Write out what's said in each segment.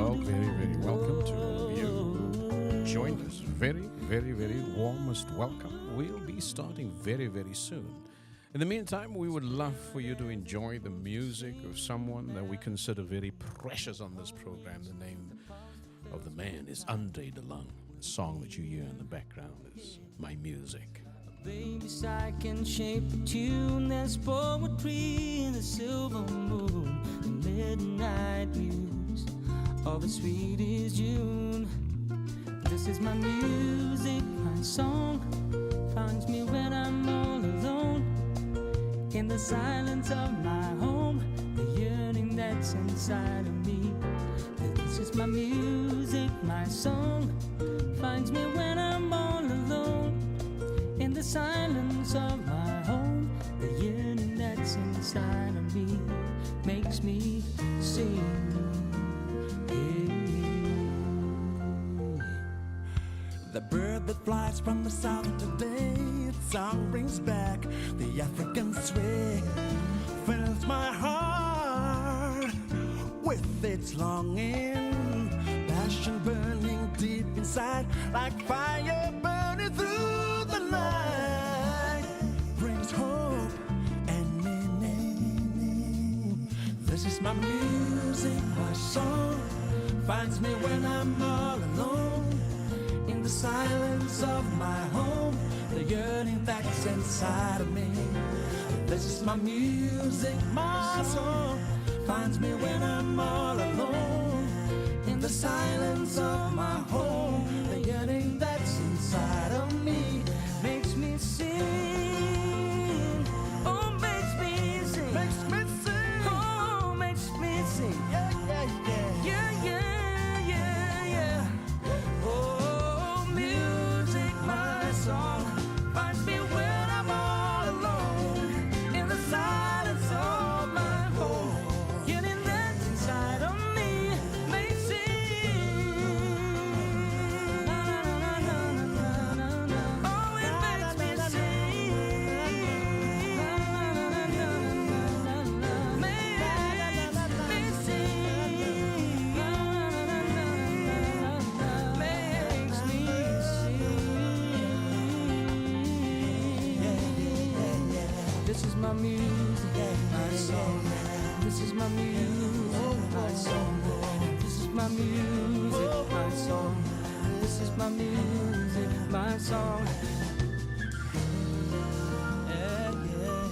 Well, very, very welcome to all of you. Join us. Very, very, very warmest welcome. We'll be starting very, very soon. In the meantime, we would love for you to enjoy the music of someone that we consider very precious on this program. The name of the man is Andre DeLong. The song that you hear in the background is My Music. Baby's I can shape a tune. There's poetry in the silver moon, the midnight muse of the sweetest June. This is my music, my song, finds me when I'm all alone, in the silence of my home, the yearning that's inside of me. This is my music, my song, finds me when I'm all alone, in the silence of my home, the yearning that's inside of me makes me sing. The bird that flies from the south today, its song brings back the African swing, fills my heart with its longing, passion burning deep inside, like fire burning through the night, brings hope and meaning. This is my music, my song, finds me when I'm all alone, in the silence of my home, the yearning that's inside of me. This is my music, my song, finds me when I'm all alone, in the silence of my home, the yearning that's inside of me makes me sing. Oh, makes me sing. Makes me sing. Oh, makes me sing. Yeah, yeah, yeah. Yeah, yeah, yeah, yeah. Oh, music, my song, finds me when I'm all alone, in the silence of my home, yearning that's inside of me makes me sing. Na, na, na, na, na, na, na. Oh, it makes me sing. Na, na, na, na, na, na, na. Makes me sing. Na, na, na, na, na, makes me sing. This is my music, my song. This is my music, my song. This is my music, my song. This is my music, my song. Yeah, yeah,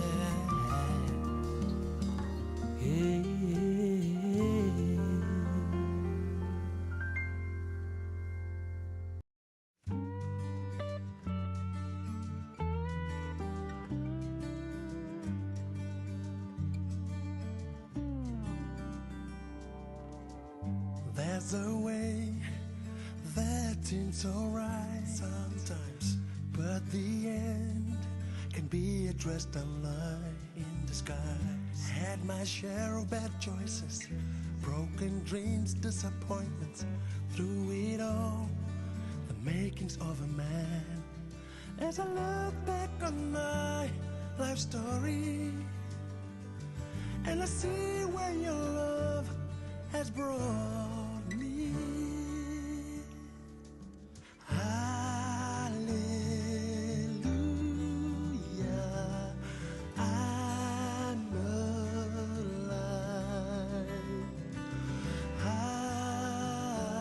There's a way that seems alright sometimes, but the end can be addressed a lie in disguise. Had my share of bad choices, broken dreams, disappointments. Through it all, the makings of a man. As I look back on my life story, and I see where your love has brought me. Hallelujah, I'm alive. Hallelujah,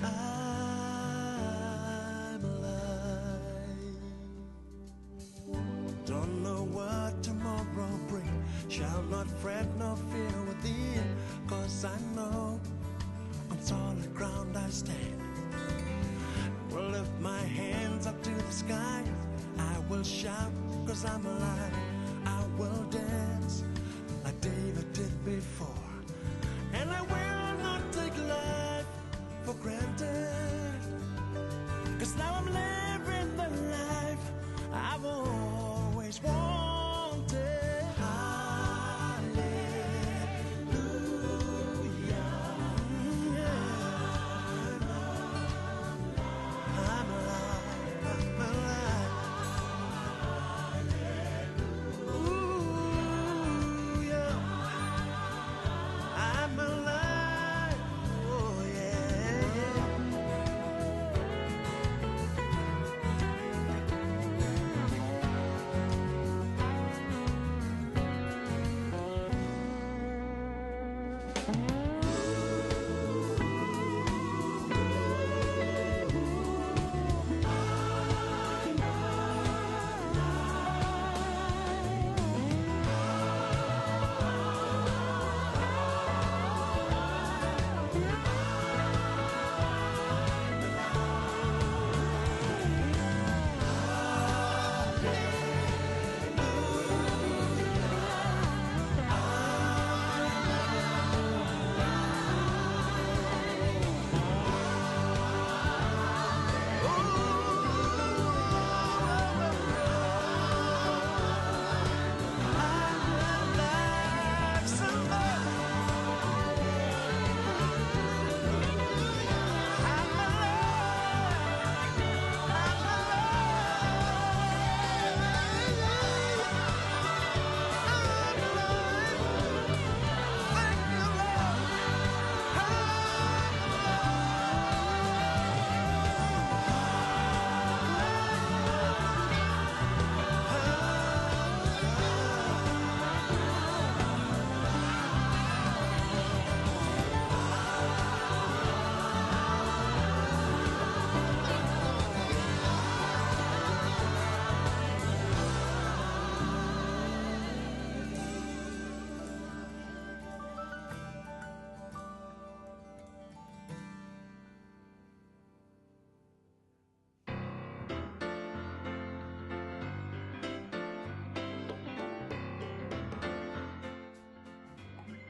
I'm alive. Don't know what tomorrow brings, shall not fret nor fear within, 'cause I know on solid ground I stand. Will lift my hands up to the sky, I will shout 'cause I'm alive. I will dance like David did before, and I will not take life for granted, 'cause now I'm living the life I've always wanted.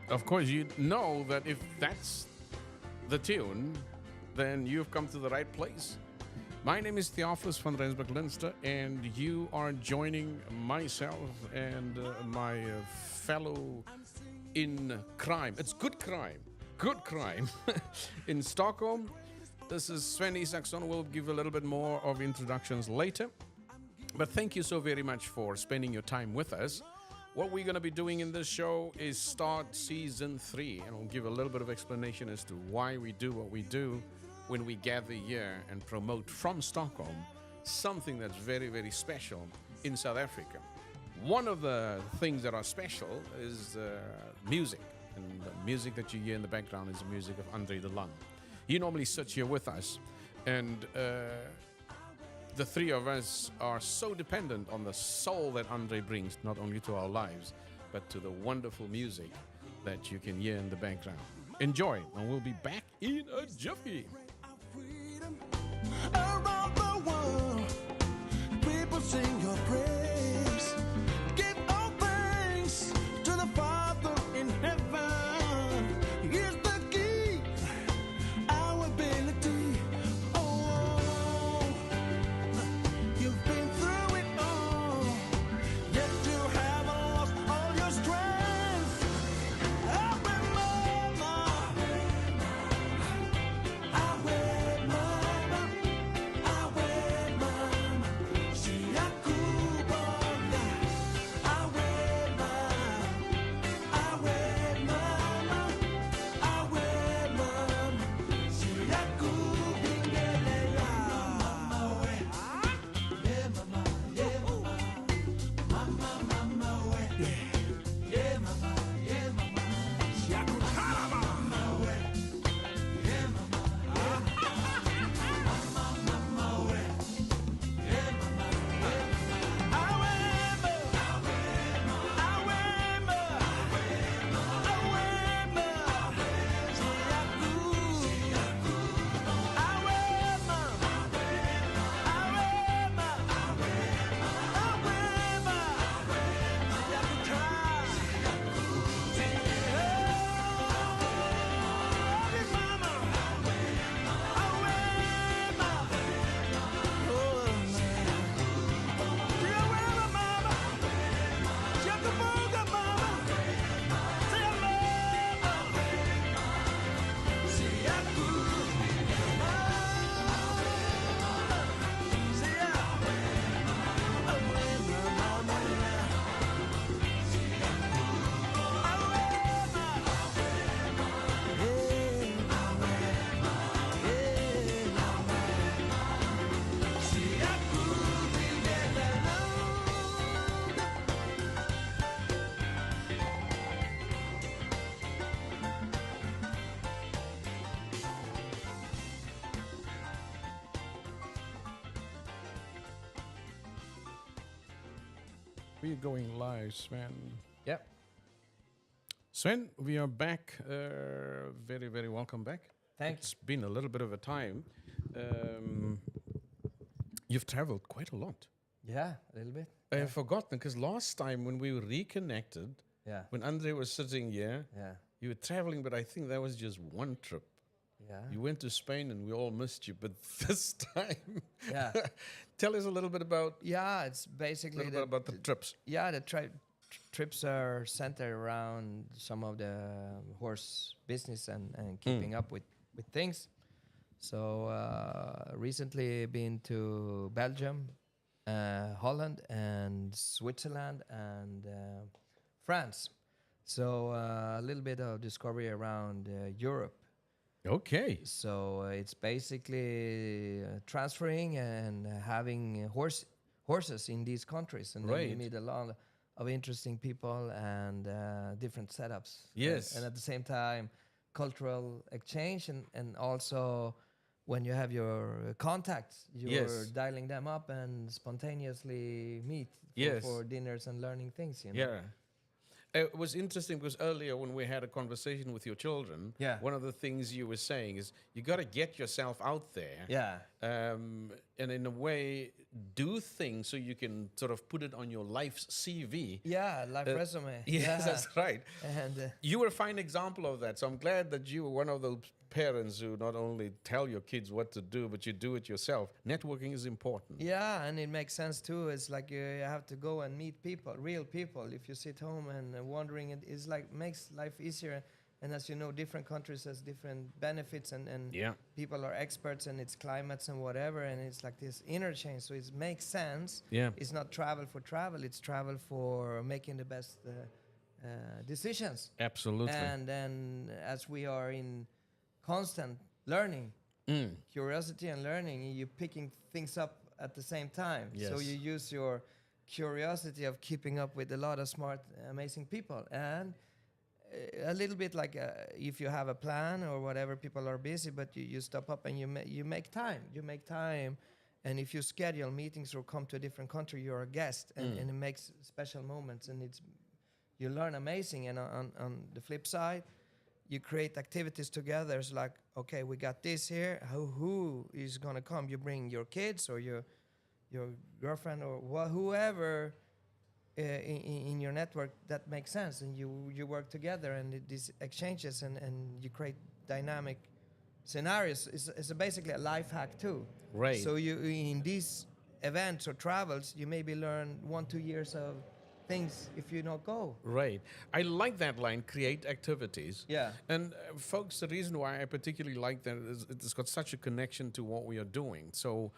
Of course, you know that if that's the tune, then you've come to the right place. My name is Theophilus van Rensburg-Linster, and you are joining myself and my fellow in crime. It's good crime in Stockholm. This is Sven Isaksson. We'll give a little bit more of introductions later. But thank you so very much for spending your time with us. What we're going to be doing in this show is start season 3, and I'll give a little bit of explanation as to why we do what we do when we gather here and promote from Stockholm something that's very, very special in South Africa. One of the things that are special is music, and the music that you hear in the background is the music of Andre de Lang. He normally sits here with us, and the three of us are so dependent on the soul that Andre brings, not only to our lives, but to the wonderful music that you can hear in the background. Enjoy, and we'll be back in a jiffy. Around the world, people sing your praise. Give all thanks to the Father in heaven. Here's the key, our ability. Oh, you've been through it all, yet you haven't lost all your strength. I remember, We're going live, Sven. Yep. Sven, we are back. Very, very welcome back. Thanks. It's been a little bit of a time. You've traveled quite a lot. Yeah, a little bit. I have forgotten, because last time when we were reconnected, Yeah. when Andre was sitting here, Yeah. you were traveling, but I think that was just one trip. Yeah. You went to Spain and we all missed you, but this time, Yeah. tell us a little bit about Yeah, it's basically the trips. yeah, the trips are centered around some of the horse business and keeping up with things. So recently been to Belgium, Holland, and Switzerland, and France. So a little bit of discovery around Europe. Okay. So it's basically transferring and having horses in these countries, and then you Right. meet a lot of interesting people and different setups. Yes. And at the same time, cultural exchange, and also when you have your contacts, you're Yes. dialing them up and spontaneously meet Yes. for dinners and learning things. You know? Yeah. It was interesting because earlier when we had a conversation with your children, Yeah. one of the things you were saying is you got to get yourself out there. Yeah. And in a way, do things so you can sort of put it on your life's CV. Yeah, life resume. Yes, Yeah. that's right. And You were a fine example of that. So I'm glad that you were one of those parents who not only tell your kids what to do, but you do it yourself. Networking is important. yeah, and it makes sense too. It's like you have to go and meet people, real people. If you sit home and wondering, it's like makes life easier. And as you know, different countries has different benefits, and Yeah. people are experts in its climates and whatever. And it's like this interchange. So it makes sense. Yeah. It's not travel for travel. It's travel for making the best decisions. Absolutely. And then as we are in constant learning, curiosity and learning, you're picking things up at the same time. So Yes. you use your curiosity of keeping up with a lot of smart, amazing people. And a little bit like if you have a plan or whatever, people are busy, but you stop up and you make time. You make time. And if you schedule meetings or come to a different country, you're a guest, and it makes special moments, and you learn amazing. And on the flip side, you create activities together. It's like, okay, we got this here. Who is gonna come? You bring your kids or your girlfriend or whoever in your network that makes sense, and you work together, and these exchanges and you create dynamic scenarios. It's basically a life hack too. Right. So you in these events or travels, you maybe learn 1-2 years of things if you don't go. Right. I like that line, create activities. Yeah. And folks, the reason why I particularly like that is it's got such a connection to what we are doing. So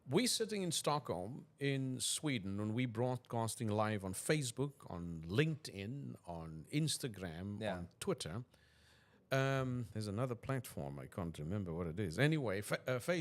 we're sitting in Stockholm in Sweden, and we're broadcasting live on Facebook, on LinkedIn, on Instagram, Yeah. on Twitter. There's another platform, I can't remember what it is. Anyway, it's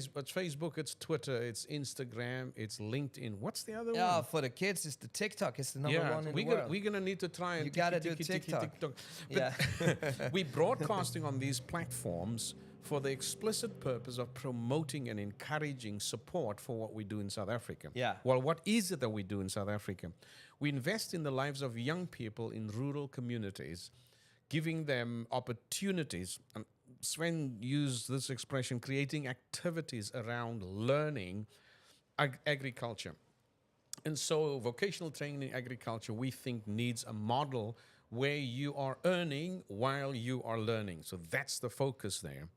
Facebook, it's Twitter, it's Instagram, it's LinkedIn. What's the other Yeah, one? for the kids, it's the TikTok. It's the number one in the world. We're gonna need to try and You gotta do tiki. TikTok. But Yeah. we're broadcasting on these platforms for the explicit purpose of promoting and encouraging support for what we do in South Africa. Yeah. Well, what is it that we do in South Africa? We invest in the lives of young people in rural communities, giving them opportunities. And Sven used this expression, creating activities around learning agriculture. And so vocational training in agriculture, we think, needs a model where you are earning while you are learning. So that's the focus there.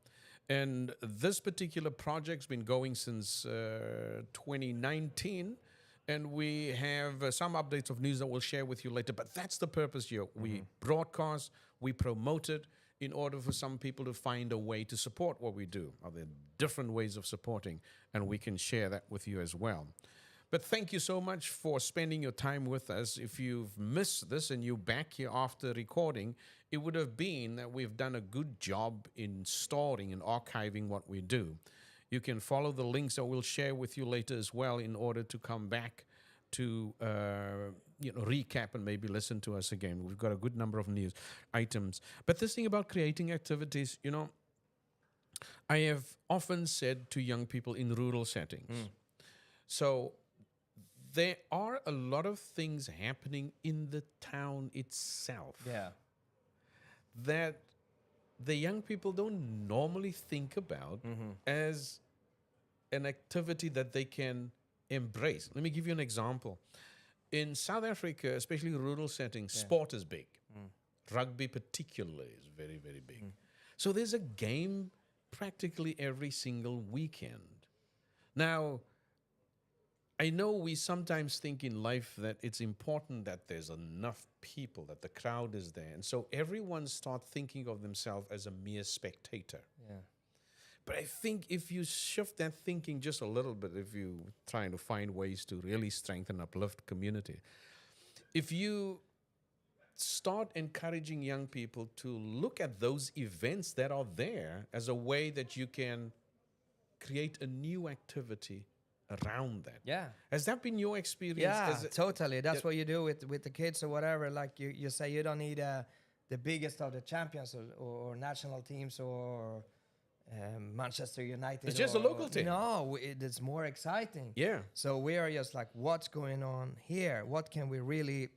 And this particular project's been going since 2019. And we have some updates of news that we'll share with you later. But that's the purpose here. We broadcast, we promote it in order for some people to find a way to support what we do. There are different ways of supporting, and we can share that with you as well. But thank you so much for spending your time with us. If you've missed this and you're back here after recording, it would have been that we've done a good job in storing and archiving what we do. You can follow the links that we'll share with you later as well in order to come back to recap and maybe listen to us again. We've got a good number of news items. But this thing about creating activities, I have often said to young people in rural settings, so there are a lot of things happening in the town itself Yeah. that the young people don't normally think about as an activity that they can embrace. Let me give you an example. In South Africa, especially rural settings, sport is big. Rugby particularly is very, very big. So there's a game practically every single weekend. Now, I know we sometimes think in life that it's important that there's enough people, that the crowd is there. And so everyone starts thinking of themselves as a mere spectator. Yeah. But I think if you shift that thinking just a little bit, if you're trying to find ways to really strengthen, uplift community, if you start encouraging young people to look at those events that are there as a way that you can create a new activity around that. Yeah. Has that been your experience? Yeah, As a- totally. That's what you do with the kids or whatever. Like you say, you don't need the biggest of the champions or national teams or Manchester United. It's just a local team. No, it's more exciting. Yeah. So we are just like, what's going on here? What can we really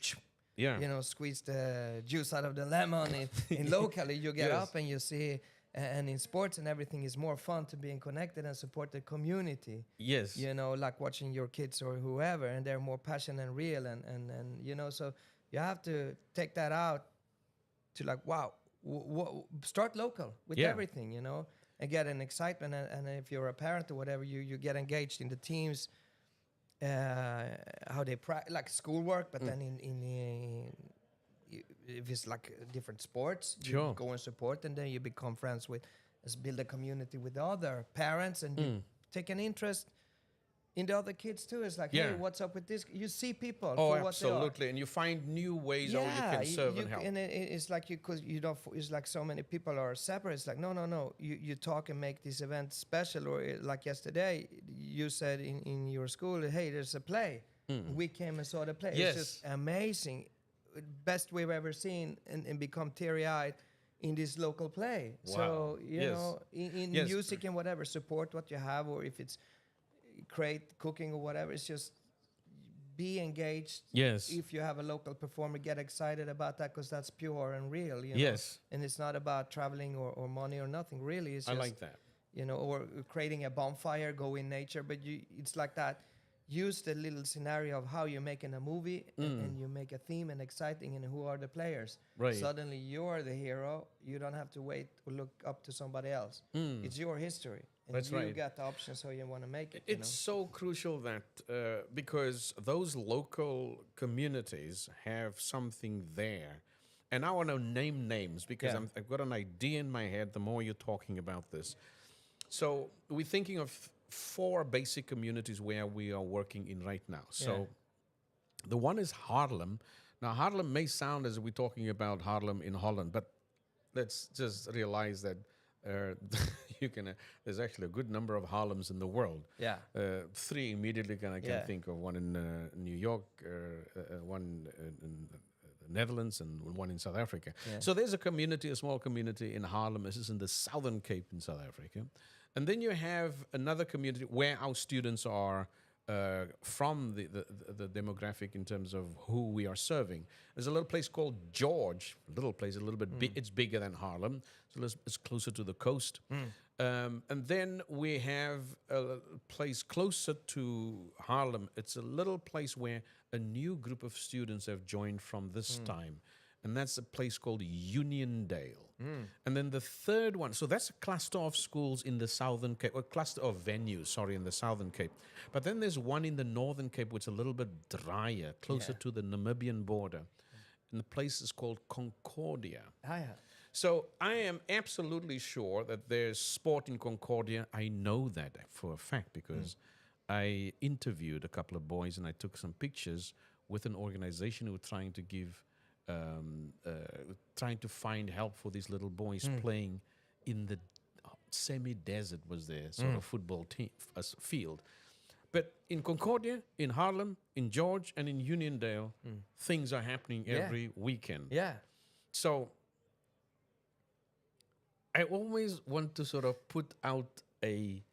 Yeah. you know, squeeze the juice out of the lemon. In locally, you get Yes. up and you see, and in sports and everything is more fun to being connected and support the community. Yes. You know, like watching your kids or whoever, and they're more passionate and real, and you know, so you have to take that out to like, wow, start local with Yeah. everything, you know, and get an excitement. And if you're a parent or whatever, you get engaged in the teams, how they like schoolwork, but then if it's like different sports, Sure. you go and support, and then you become friends with, build a community with the other parents, and you take an interest in the other kids too. It's like, hey, Yeah. what's up with this? You see people Oh, for what they are. absolutely. And you find new ways how you can serve and help. And it's like because you don't. It's like so many people are separate. It's like no. You talk and make this event special. Or like yesterday, you said in your school, hey, there's a play. We came and saw the play. Yes. It's just amazing, best we've ever seen, and become teary-eyed in this local play. Wow. So you Yes. know, in Yes. music and whatever, support what you have, or if it's create cooking or whatever, it's just be engaged. Yes. If you have a local performer, get excited about that, because that's pure and real, you know? Yes. And it's not about traveling or money or nothing, really. It's I just, like that. you know, or creating a bonfire, go in nature, but it's like that. Use the little scenario of how you're making a movie, and you make a theme and exciting, and who are the players. Right. Suddenly you're the hero. You don't have to wait or look up to somebody else. It's your history. And That's you right. got the options how you want to make it. It's so crucial that because those local communities have something there. And I want to name names because Yeah. I've got an idea in my head the more you're talking about this. So we're thinking of 4 basic communities where we are working in right now. So the one is Haarlem. Now, Haarlem may sound as we're talking about Haarlem in Holland, but let's just realize that there's actually a good number of Haarlems in the world. Yeah. 3 immediately I can Yeah. think of. One in New York, one in the Netherlands, and one in South Africa. Yeah. So there's a small community in Haarlem. This is in the Southern Cape in South Africa. And then you have another community where our students are from the demographic in terms of who we are serving. There's a little place called George, a little place, a little bit it's bigger than Haarlem, so it's closer to the coast. And then we have a place closer to Haarlem. It's a little place where a new group of students have joined from this time. And that's a place called Uniondale. And then the third one, so that's a cluster of schools in the Southern Cape, or cluster of venues, sorry, in the Southern Cape. But then there's one in the Northern Cape, which is a little bit drier, closer to the Namibian border. And the place is called Concordia. Ah, yeah. So I am absolutely sure that there's sport in Concordia. I know that for a fact because I interviewed a couple of boys and I took some pictures with an organization who were trying to give trying to find help for these little boys playing in the semi-desert was their sort of football team field. But in Concordia, in Haarlem, in George, and in Uniondale, things are happening every weekend. Yeah. So I always want to sort of put out a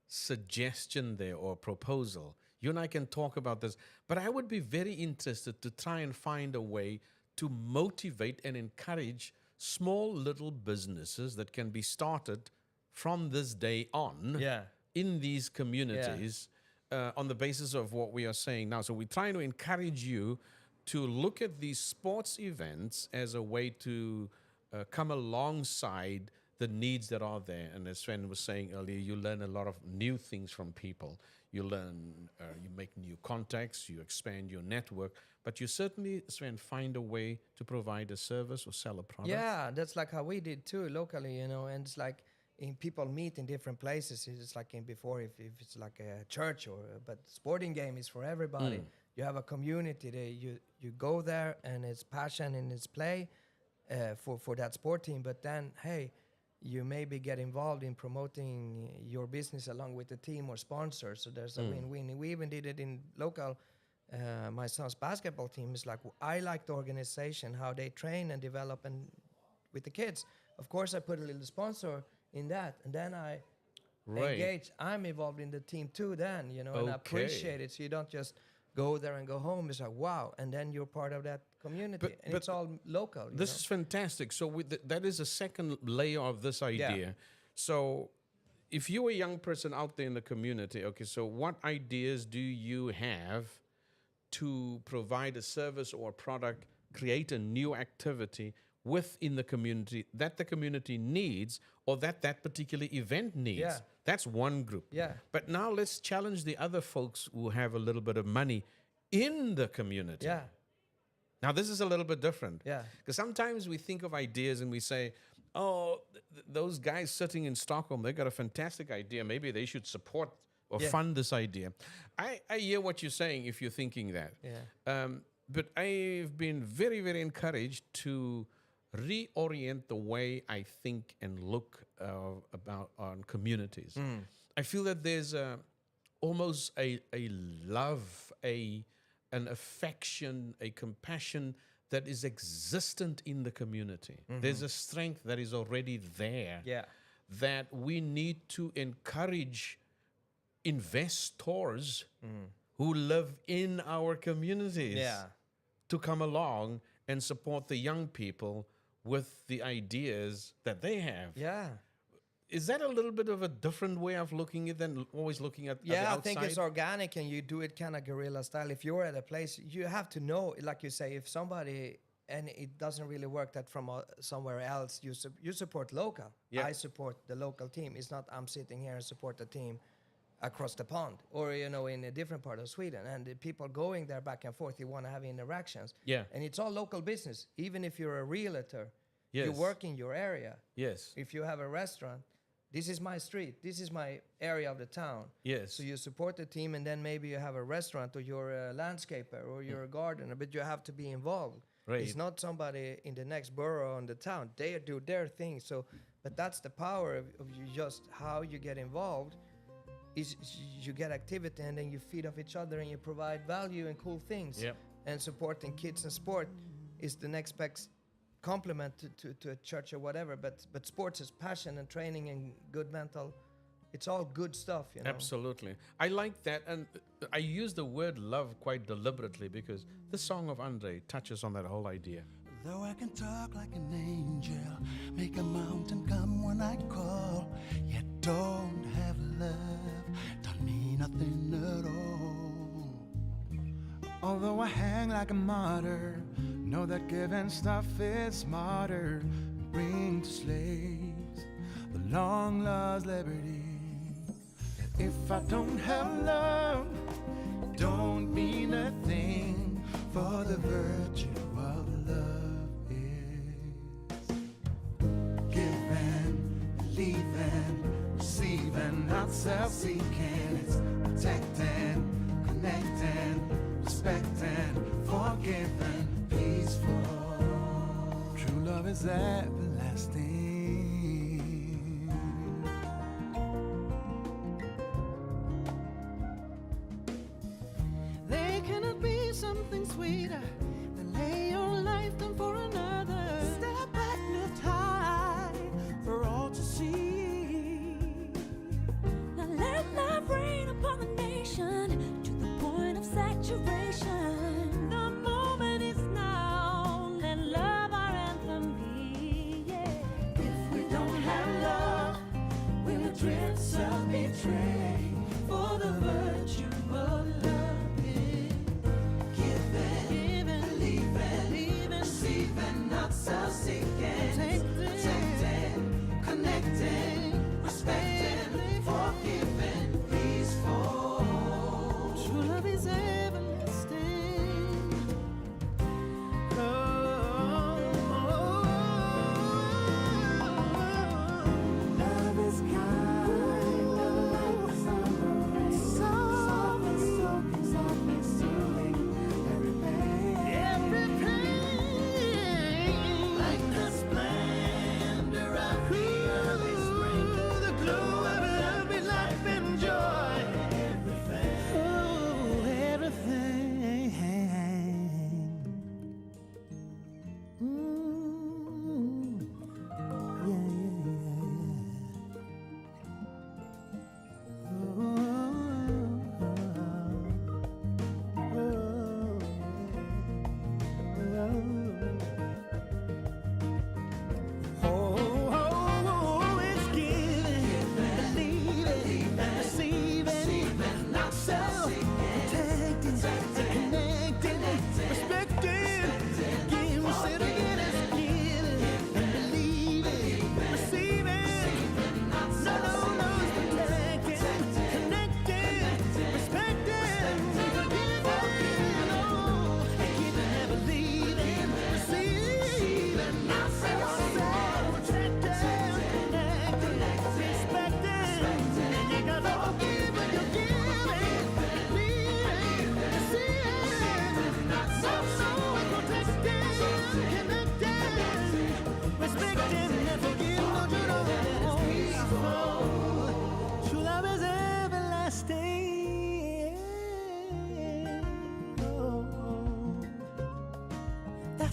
suggestion there or proposal. You and I can talk about this, but I would be very interested to try and find a way to motivate and encourage small little businesses that can be started from this day on in these communities on the basis of what we are saying now. So we're trying to encourage you to look at these sports events as a way to come alongside the needs that are there. And as Sven was saying earlier, you learn a lot of new things from people. You learn, you make new contacts, you expand your network, but you certainly, Sven, find a way to provide a service or sell a product. Yeah, that's like how we did too locally, you know, and it's like people meet in different places. It's like in before, if it's like a church but sporting game is for everybody. You have a community there, you go there and it's passion and it's play for that sport team, but then, hey, you maybe get involved in promoting your business along with the team or sponsors. So there's a win-win. We even did it in local. My son's basketball team is like, I like the organization, how they train and develop and with the kids. Of course, I put a little sponsor in that, and then I engage. I'm involved in the team too. Then and I appreciate it. So you don't just go there and go home. It's like, wow. And then you're part of that community. And it's all local. This is fantastic. So that is a second layer of this idea. So if you're a young person out there in the community, okay, so what ideas do you have to provide a service or a product, create a new activity within the community that the community needs or that particular event needs? Yeah. That's one group. Yeah. But now let's challenge the other folks who have a little bit of money in the community. Yeah. Now, this is a little bit different. Yeah. Because sometimes we think of ideas and we say, oh, those guys sitting in Stockholm, they got a fantastic idea. Maybe they should support or fund this idea. I hear what you're saying if you're thinking that. Yeah. But I've been very, very encouraged to reorient the way I think and look about on communities. I feel that there's almost a love, an affection, a compassion that is existent in the community. There's a strength that is already there. Yeah. That we need to encourage investors who live in our communities to come along and support the young people with the ideas that they have. Yeah. Is that a little bit of a different way of looking at than always looking at the Yeah, I outside? think it's organic and you do it kind of guerrilla style. If you're at a place, you have to know, like you say, if somebody, and it doesn't really work that from somewhere else, you support local. Yeah. I support the local team. It's not I'm sitting here and support the team across the pond or, you know, in a different part of Sweden. And the people going there back and forth, you want to have interactions. Yeah. And it's all local business. Even if you're a realtor, Yes. you work in your area. Yes. If you have a restaurant, this is my street. This is my area of the town. Yes. So you support the team, and then maybe you have a restaurant, or you're a landscaper, or you're a gardener, but you have to be involved. Right. It's not somebody in the next borough in the town. They do their thing. So, but that's the power of you. Just how you get involved is you get activity, and then you feed off each other, and you provide value and cool things. Yep. And supporting kids in sport is the next best complement to a church or whatever, but sports is passion and training and good mental. It's all good stuff, you know. Absolutely. I like that. And I use the word love quite deliberately because the song of Andre touches on that whole idea. Though I can talk like an angel, make a mountain come when I call, yet don't have love, don't mean nothing at all. Although I hang like a martyr, know that giving stuff is smarter, bring to slaves the long lost liberty. If I don't have love, it don't mean a thing, for the virtue of love is giving, believing, receiving, not self-seeking. It's protecting, connecting, respecting, forgiving, peaceful. True love is everlasting. There cannot be something sweeter than lay your life down for another. Step back, lift high for all to see. Now let love reign upon the nation to the point of saturation. The moment is now, let love our anthem be.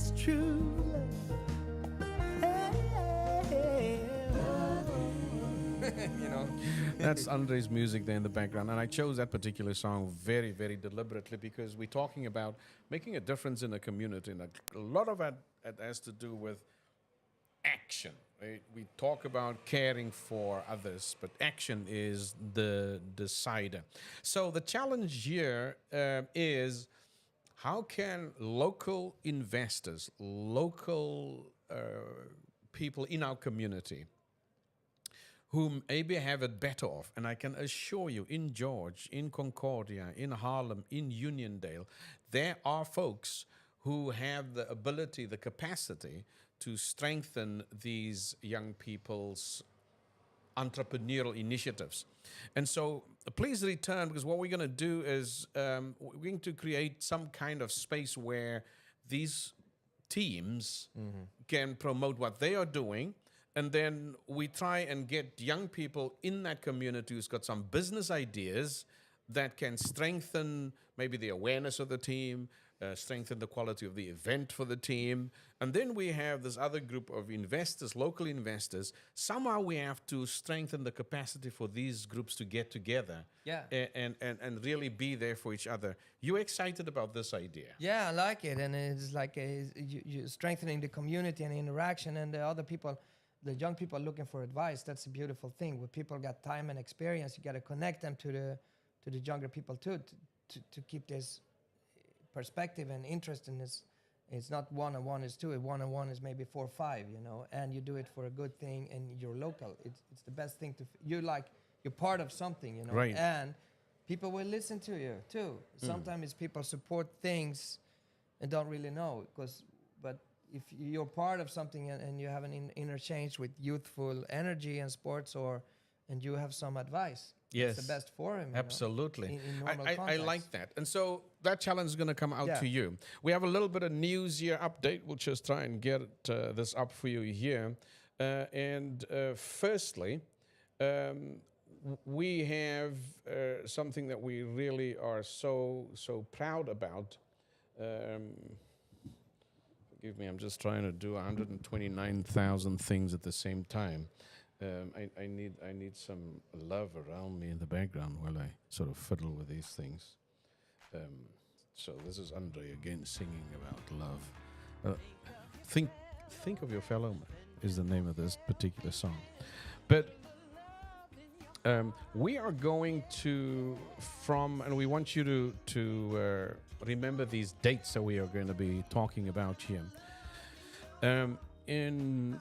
that's true love. Hey, You know. That's Andre's music there in the background. And I chose that particular song very, very deliberately because we're talking about making a difference in a community. And a lot of it has to do with action. Right? We talk about caring for others, but action is the decider. So the challenge here is how can local investors, local people in our community who maybe have it better off, and I can assure you, in George, in Concordia, in Harlem, in Uniondale, there are folks who have the ability, the capacity to strengthen these young people's entrepreneurial initiatives. And so please return, because what we're going to do is we're going to create some kind of space where these teams can promote what they are doing. And then we try and get young people in that community who's got some business ideas that can strengthen maybe the awareness of the team, strengthen the quality of the event for the team. And then we have this other group of investors, local investors. Somehow we have to strengthen the capacity for these groups to get together and really be there for each other. You excited about this idea? Yeah, I like it. And it's like you strengthening the community and interaction, and the other people, the young people looking for advice. That's a beautiful thing. When people got time and experience, you got to connect them to the younger people too, to keep this perspective and interest in this. It's not 1-on-1 is 2. 1-on-1 is maybe 4 or 5, you know, and you do it for a good thing and you're local. It's the best thing you're part of something, you know, right. And people will listen to you too. Sometimes people support things and don't really know, but if you're part of something and you have an interchange with youthful energy and sports, and you have some advice, yes, it's the best forum. Absolutely. In normal I context. like that. And so that challenge is going to come out Yeah. to you. We have a little bit of news year update. We'll just try and get this up for you here. Firstly, we have something that we really are so proud about. Forgive me, I'm just trying to do 129,000 things at the same time. I need some love around me in the background while I sort of fiddle with these things. So this is Andre again singing about love. Think of your fellow man is the name of this particular song. But we are going to and we want you to remember these dates that we are going to be talking about here. In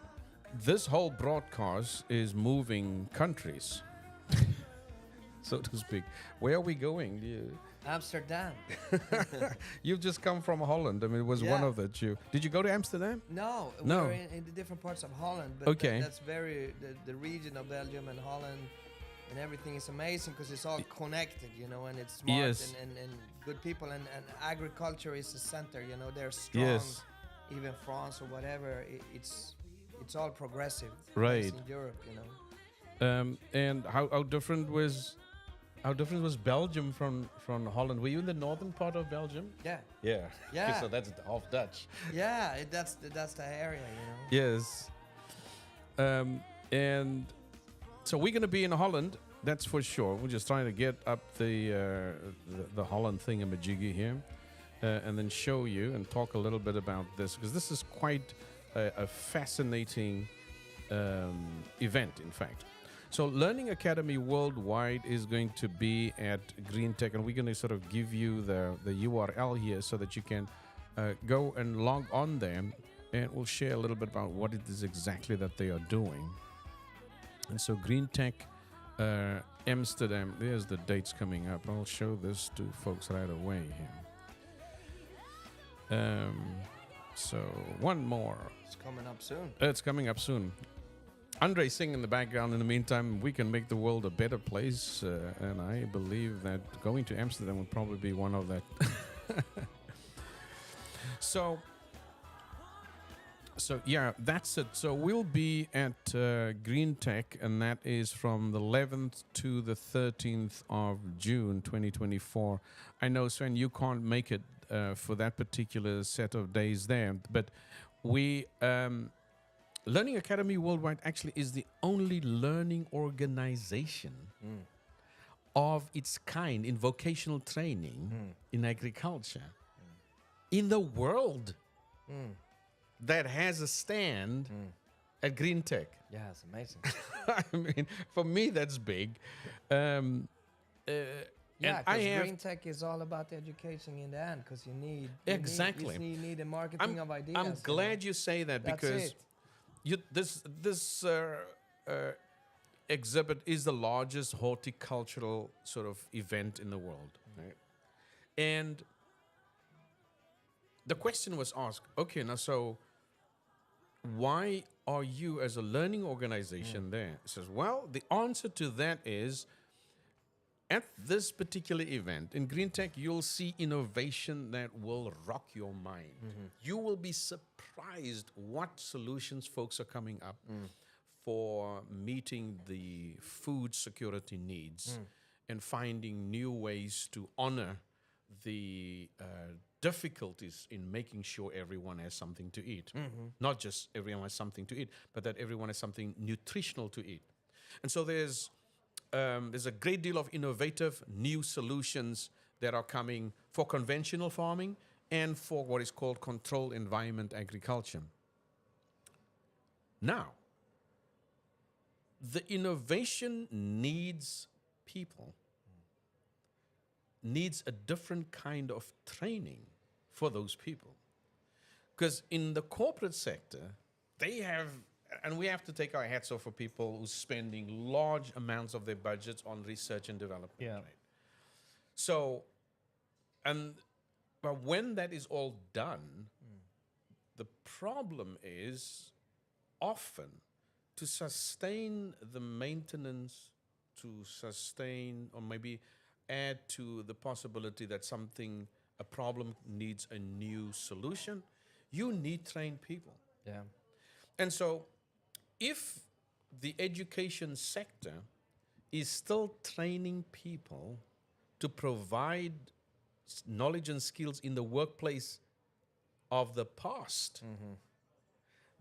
this whole broadcast is moving countries, so to speak. Where are we going? Amsterdam. You've just come from Holland. I mean, it was one of the two. Did you go to Amsterdam? No. We're in the different parts of Holland. But okay. That's the region of Belgium and Holland. And everything is amazing because it's all connected, you know, and it's smart and good people, and agriculture is the center, you know, they're strong. Yes. Even France or whatever, it's all progressive. Right. In Europe, you know. And how different was Belgium from Holland? Were you in the northern part of Belgium? Yeah. Yeah. Yeah. So that's half Dutch. Yeah, that's the area, you know. Yes. And so we're going to be in Holland, that's for sure. We're just trying to get up the Holland thingamajiggy here, and then show you and talk a little bit about this, because this is quite a fascinating event, in fact. So Learning Academy Worldwide is going to be at Green Tech, and we're going to sort of give you the URL here so that you can go and log on there, and we'll share a little bit about what it is exactly that they are doing. And so Green Tech Amsterdam, there's the dates coming up. I'll show this to folks right away here. So one more. It's coming up soon. It's coming up soon. Andre singing in the background. In the meantime, we can make the world a better place. And I believe that going to Amsterdam would probably be one of that. So yeah, that's it. So we'll be at Green Tech, and that is from the 11th to the 13th of June 2024. I know, Sven, you can't make it for that particular set of days there. But we, Learning Academy Worldwide actually is the only learning organization of its kind in vocational training in agriculture in the world that has a stand at Green Tech. Yeah, it's amazing. I mean, for me, that's big. Yeah, And I because have green tech is all about education in the end, because you need Exactly. you need a marketing of ideas. I'm glad you say that, That's because it. this exhibit is the largest horticultural sort of event in the world, right? And the question was asked, okay, now so why are you as a learning organization there? It says, well, the answer to that is, at this particular event in Green Tech, you'll see innovation that will rock your mind. You will be surprised what solutions folks are coming up for meeting the food security needs and finding new ways to honor the difficulties in making sure everyone has something to eat. Not just everyone has something to eat, but that everyone has something nutritional to eat. And so there's a great deal of innovative new solutions that are coming for conventional farming and for what is called controlled environment agriculture. Now, the innovation needs people, needs a different kind of training for those people. Because in the corporate sector, they have, and we have to take our hats off for people who's spending large amounts of their budgets on research and development. Yeah. Right? So, but when that is all done, the problem is often to sustain the maintenance, to sustain or maybe add to the possibility that a problem needs a new solution, you need trained people. Yeah. And so if the education sector is still training people to provide knowledge and skills in the workplace of the past,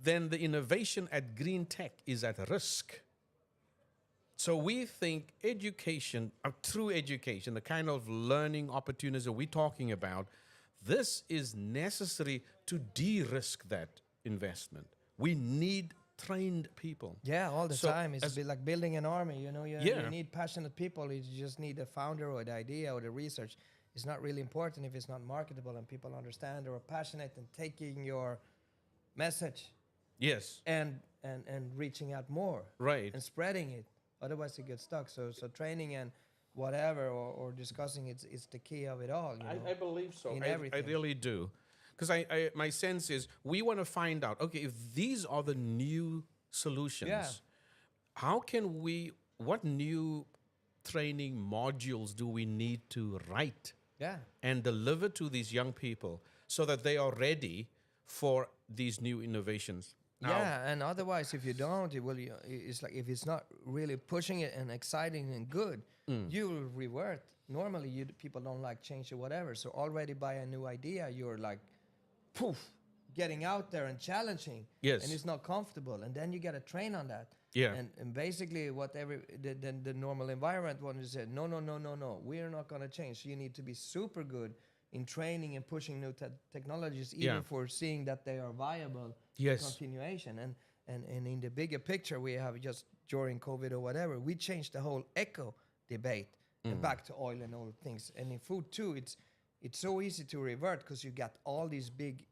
then the innovation at Green Tech is at risk. So we think education, true education, the kind of learning opportunities that we're talking about, this is necessary to de-risk that investment. We need trained people. Yeah, all the So time. It's a bit like building an army. You know, you Yeah. need passionate people. You just need the founder or the idea or the research. It's not really important if it's not marketable and people understand or are passionate and taking your message Yes, and reaching out more right. and spreading it. Otherwise, it gets stuck. So training and whatever or discussing it's the key of it all. You know? I believe so. in I everything. really do. Because my sense is we want to find out, okay, if these are the new solutions, Yeah. how can what new training modules do we need to write Yeah. and deliver to these young people so that they are ready for these new innovations? Now, Yeah, and otherwise, if you don't, it's like if it's not really pushing it and exciting and good, you will revert. Normally, people don't like change or whatever. So already by a new idea, you're like, poof, getting out there and challenging. Yes. And it's not comfortable, and then you got to train on that. Yeah. And basically, the normal environment one is said, no, we're not going to change. So you need to be super good in training and pushing new technologies, even Yeah. for seeing that they are viable. Yes. Continuation and in the bigger picture we have just during COVID or whatever, we changed the whole eco debate and back to oil and all things. And in food too, it's so easy to revert because you got all these big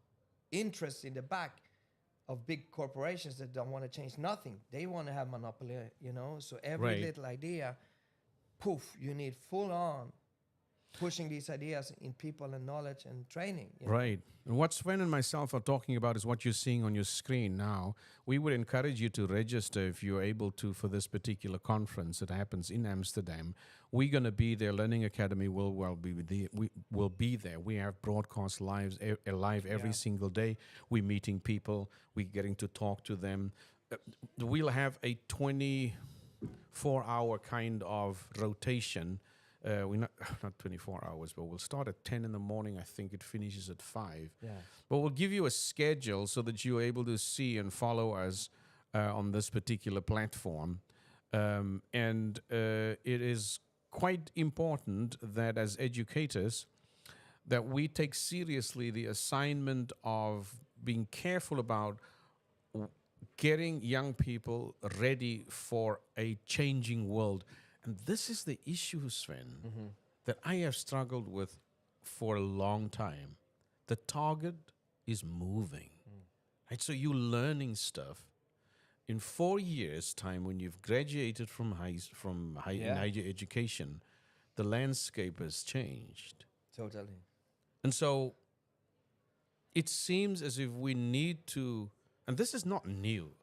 interests in the back of big corporations that don't want to change nothing. They want to have monopoly, you know. So every Right. little idea, poof, you need full on pushing these ideas in people and knowledge and training. You know? Right. And what Sven and myself are talking about is what you're seeing on your screen now. We would encourage you to register if you're able to for this particular conference that happens in Amsterdam. We're going to be there. Learning Academy will be there. We will be there. We have broadcast live every single day. We're meeting people. We're getting to talk to them. We'll have a 24-hour kind of rotation we're not not 24 hours, but we'll start at 10 in the morning. I think it finishes at 5. Yeah. But we'll give you a schedule so that you're able to see and follow us on this particular platform. And it is quite important that as educators, that we take seriously the assignment of being careful about getting young people ready for a changing world. And this is the issue, Sven, that I have struggled with for a long time. The target is moving. Right? So you're learning stuff. In 4 years' time, when you've graduated from Yeah. higher education, the landscape has changed. Totally. And so it seems as if we need to, and this is not new.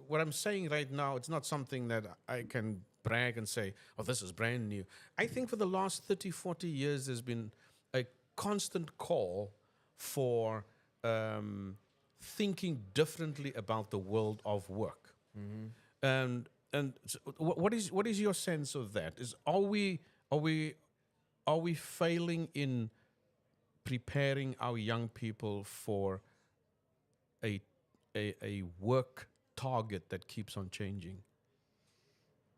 What I'm saying right now, it's not something that I can brag and say, oh, this is brand new. I think for the last 30, 40 years, there's been a constant call for thinking differently about the world of work. And so what is your sense of that? Are we failing in preparing our young people for a work target that keeps on changing?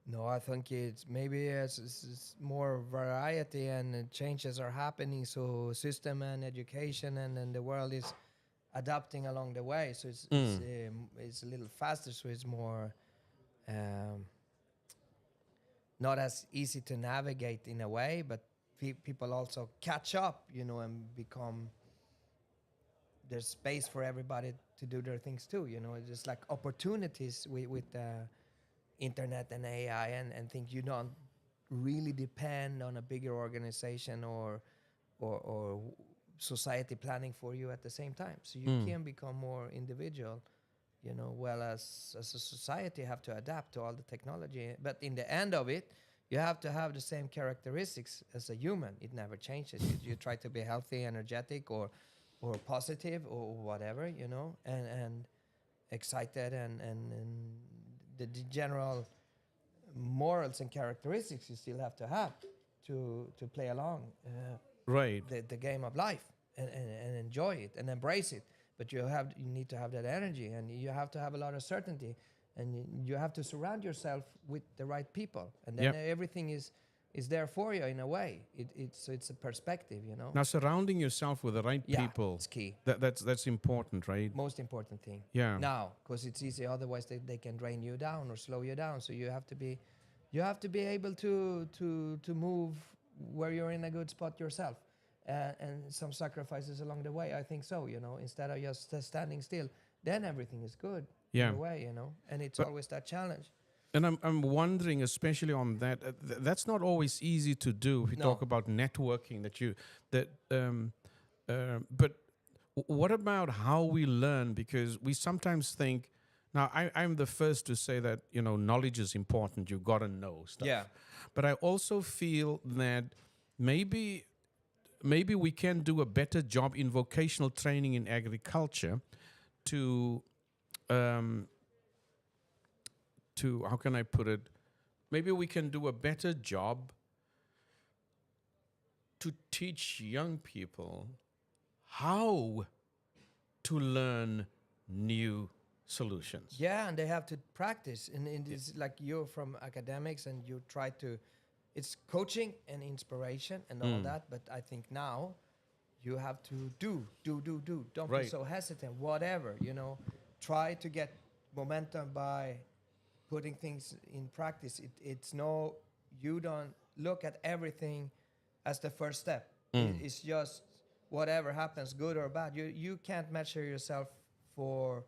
No, I think it's maybe it's more variety and changes are happening. So system and education and the world is adapting along the way. So it's a little faster. So it's more not as easy to navigate in a way, but people also catch up, and become. There's space for everybody to do their things too. It's just like opportunities with internet and AI and think you don't really depend on a bigger organization or society planning for you at the same time. So you can become more individual, well as a society have to adapt to all the technology. But in the end of it, you have to have the same characteristics as a human. It never changes. You try to be healthy, energetic, or positive or whatever, and excited and the general morals and characteristics you still have to have to play along Right. the game of life and enjoy it and embrace it. But you need to have that energy, and you have to have a lot of certainty, and you have to surround yourself with the right people, and then everything is there for you in a way. It's a perspective, Now, surrounding yourself with the right people, it's key. That's important, right? Most important thing. Yeah. Now, because it's easy. Otherwise, they can drain you down or slow you down. So you have to be able to move where you're in a good spot yourself, and some sacrifices along the way. I think so. Instead of just standing still, then everything is good. Yeah. In a way, and it's always that challenge. And I'm wondering, especially on that, that's not always easy to do. If you talk about networking, but what about how we learn? Because we sometimes think, now I'm the first to say that, knowledge is important. You've got to know stuff. Yeah. But I also feel that maybe we can do a better job in vocational training in agriculture to how can I put it? Maybe we can do a better job to teach young people how to learn new solutions. Yeah, and they have to practice. And it's like you're from academics and you try to, it's coaching and inspiration and all that. But I think now you have to do. Don't be so hesitant, whatever, try to get momentum by putting things in practice. You don't look at everything as the first step. It's just whatever happens, good or bad. You can't measure yourself for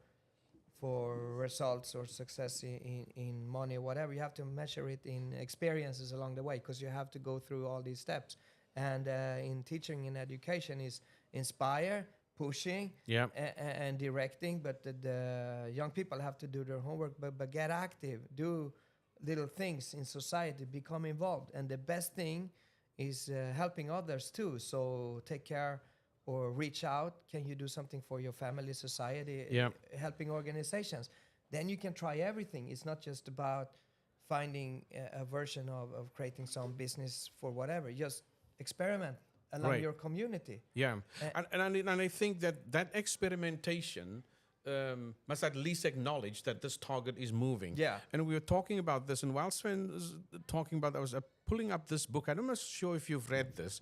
results or success in money or whatever. You have to measure it in experiences along the way, because you have to go through all these steps. And in teaching and education is inspire, pushing, and directing, but the young people have to do their homework, but get active, do little things in society, become involved. And the best thing is helping others too. So take care or reach out. Can you do something for your family, society, helping organizations? Then you can try everything. It's not just about finding a version of creating some business for whatever. Just experiment along Right. your community. Yeah, Uh, and I think that experimentation must at least acknowledge that this target is moving. Yeah. And we were talking about this, and while Sven was talking about that, I was pulling up this book. I'm not sure if you've read this.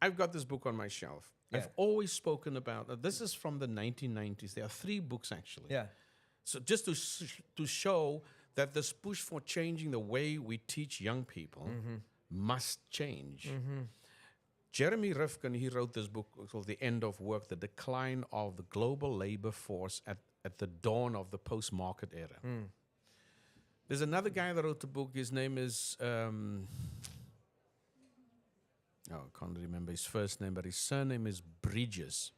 I've got this book on my shelf. Yeah. I've always spoken about this is from the 1990s. There are 3 books actually. Yeah. So just to show that this push for changing the way we teach young people must change. Jeremy Rifkin, he wrote this book called The End of Work, The Decline of the Global Labor Force at the Dawn of the Post-Market Era. There's another guy that wrote the book. His name is, I can't remember his first name, but his surname is Bridges.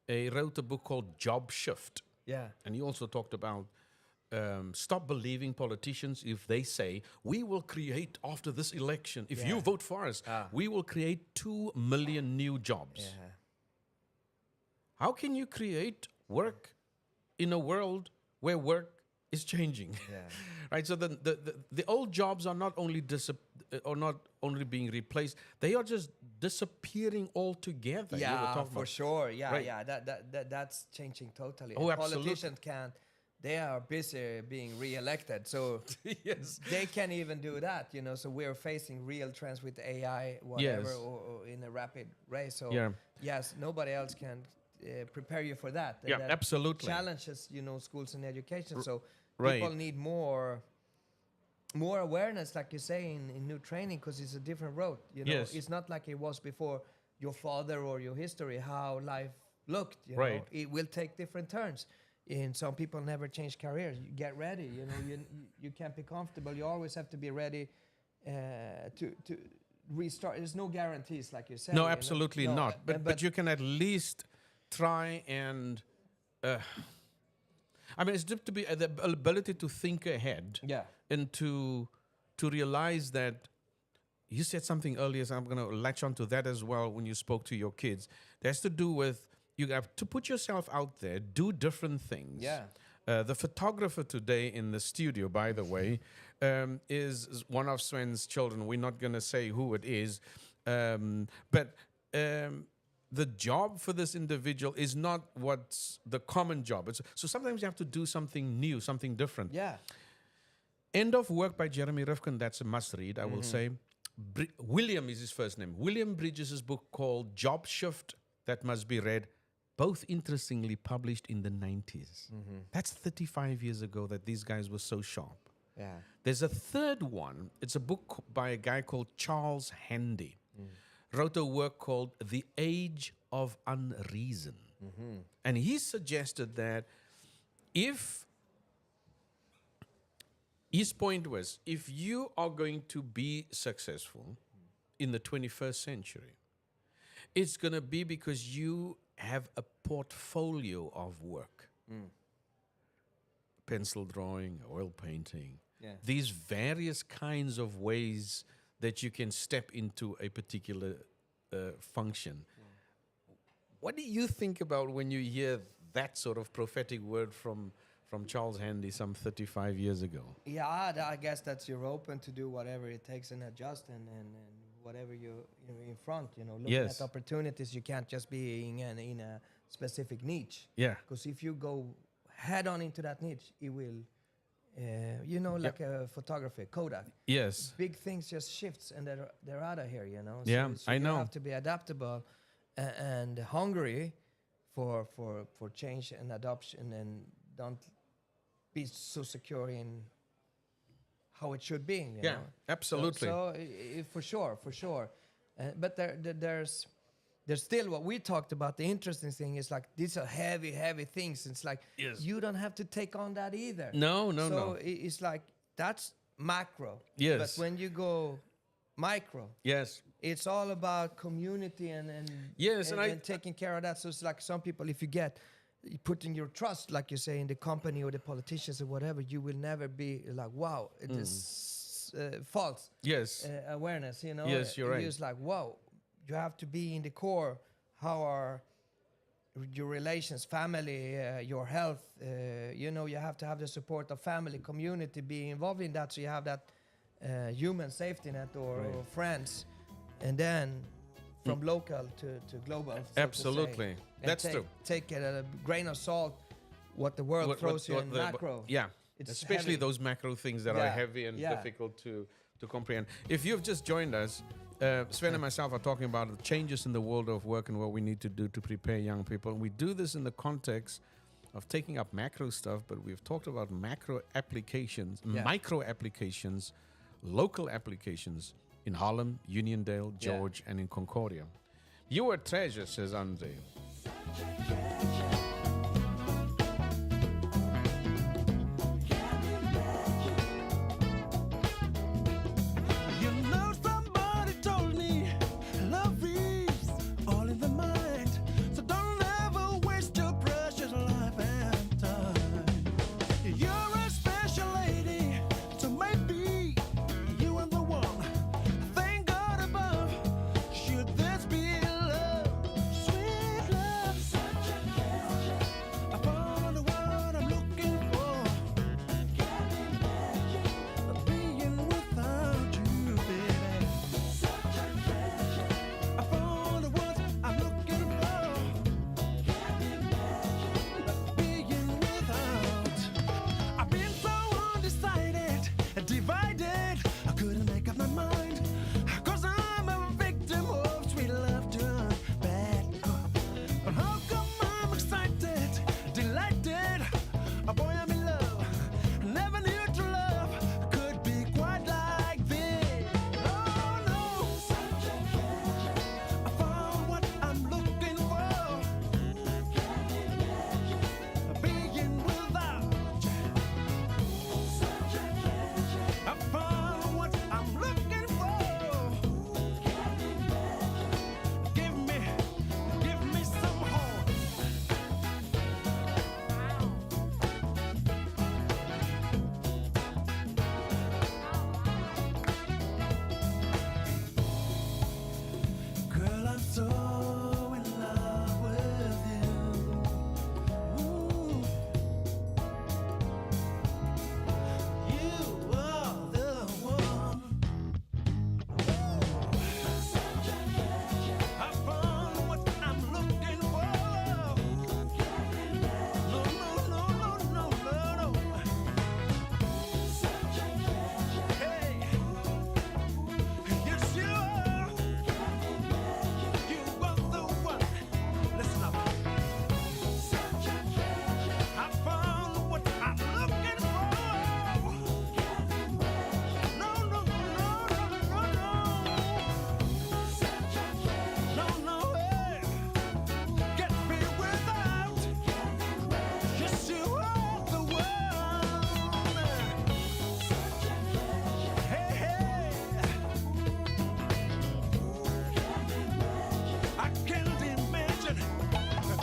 He wrote a book called Job Shift. Yeah. And he also talked about stop believing politicians if they say, we will create after this election, if you vote for us, we will create 2 million new jobs. Yeah. How can you create work in a world where work is changing? Yeah. Right? So the old jobs are not only being replaced, they are just disappearing altogether. You were Yeah, talking for about- sure. Yeah, Right. yeah. That's changing totally. Oh, And absolutely. Politicians can't. They are busy being re-elected, so Yes. they can't even do that. So we're facing real trends with AI, whatever, Yes. or in a rapid race. So Yeah. yes, nobody else can prepare you for that. And Yeah, that absolutely. challenges, schools and education. So right. people need more awareness, like you say, in new training, because it's a different road. Yes. It's not like it was before your father or your history, how life looked. Right. It will take different turns. And some people never change careers. You get ready. You can't be comfortable. You always have to be ready to restart. There's no guarantees, like you said. No, absolutely No, not. But you can at least try and. It's just to be the ability to think ahead. Yeah. And to realize that you said something earlier, so I'm going to latch on to that as well when you spoke to your kids. It has to do with you have to put yourself out there, do different things. Yeah. The photographer today in the studio, by the way, is one of Sven's children. We're not going to say who it is. But the job for this individual is not what's the common job. So sometimes you have to do something new, something different. Yeah. End of Work by Jeremy Rifkin, that's a must read, I will say. William is his first name. William Bridges' book called Job Shift, that must be read, both interestingly published in the 90s. That's 35 years ago that these guys were so sharp. Yeah. There's a third one. It's a book by a guy called Charles Handy. Wrote a work called The Age of Unreason. And he suggested that his point was, if you are going to be successful in the 21st century, it's going to be because you have a portfolio of work. Pencil drawing, oil painting, these various kinds of ways that you can step into a particular function. What do you think about when you hear that sort of prophetic word from Charles Handy some 35 years ago? Yeah, I guess that you're open to do whatever it takes and adjust and whatever you're in front, looking Yes. at opportunities. You can't just be in a specific niche. Yeah. Because if you go head on into that niche, it will, like a photography, Kodak. Yes. Big things just shifts and they're out of here, Yeah, I you know. have to be adaptable and hungry for change and adoption, and don't be so secure in how it should be. You know? Absolutely. So for sure. But there's still what we talked about. The interesting thing is like these are heavy things. It's like you don't have to take on that either. No. So it's like that's macro. Yes. But when you go micro, Yes. it's all about community and Yes, and I- taking care of that. So it's like some people, if you putting your trust, like you say, in the company or the politicians or whatever, you will never be like, wow, it is false Yes. awareness, Yes, you're right. It's like, wow, you have to be in the core. How are your relations, family, your health. You know, you have to have the support of family, community, be involved in that, so you have that human safety net or friends, and then from local to global. So Absolutely. to say. And That's true. Take it at a grain of salt. What the world throws you in macro. Yeah. It's Especially heavy. those macro things that are heavy and difficult to comprehend. If you've just joined us, Sven and myself are talking about the changes in the world of work and what we need to do to prepare young people. And we do this in the context of taking up macro stuff, but we've talked about macro applications, micro applications, local applications in Harlem, Uniondale, George, and in Concordia. You are a treasure, says Andre. You know somebody told me love is all in the mind, so don't ever waste your precious life and time. You're a special lady, so maybe you are the one. Thank God above, should this be love, sweet love, such a pleasure. I found what I'm looking for. Being without you, baby, such a pleasure. I found what I'm looking for. Being without. I've been so undecided, divided. I couldn't make up my mind. 'Cause I'm a victim of sweet love turned bad. But how come I'm excited, delighted? Boy, I'm in love. Never knew true love could be quite like this. Oh no, such a pleasure. I found what I'm looking for. Being without you. Such a pleasure. I found what I'm looking for. Give me some horn. Girl, I'm so in love with you. Ooh. You are the one. Such a pleasure. I found what I'm looking for. No, no, no, no, no, no, no. Such a pleasure. Hey, yes you are. You are the one. Listen up. Such a pleasure. I found what I'm looking for. No, no, no, no, no, no. Such a pleasure. No, no, hey. Get me without. Yes, you are the one. Such a pleasure. Hey, hey. I can't imagine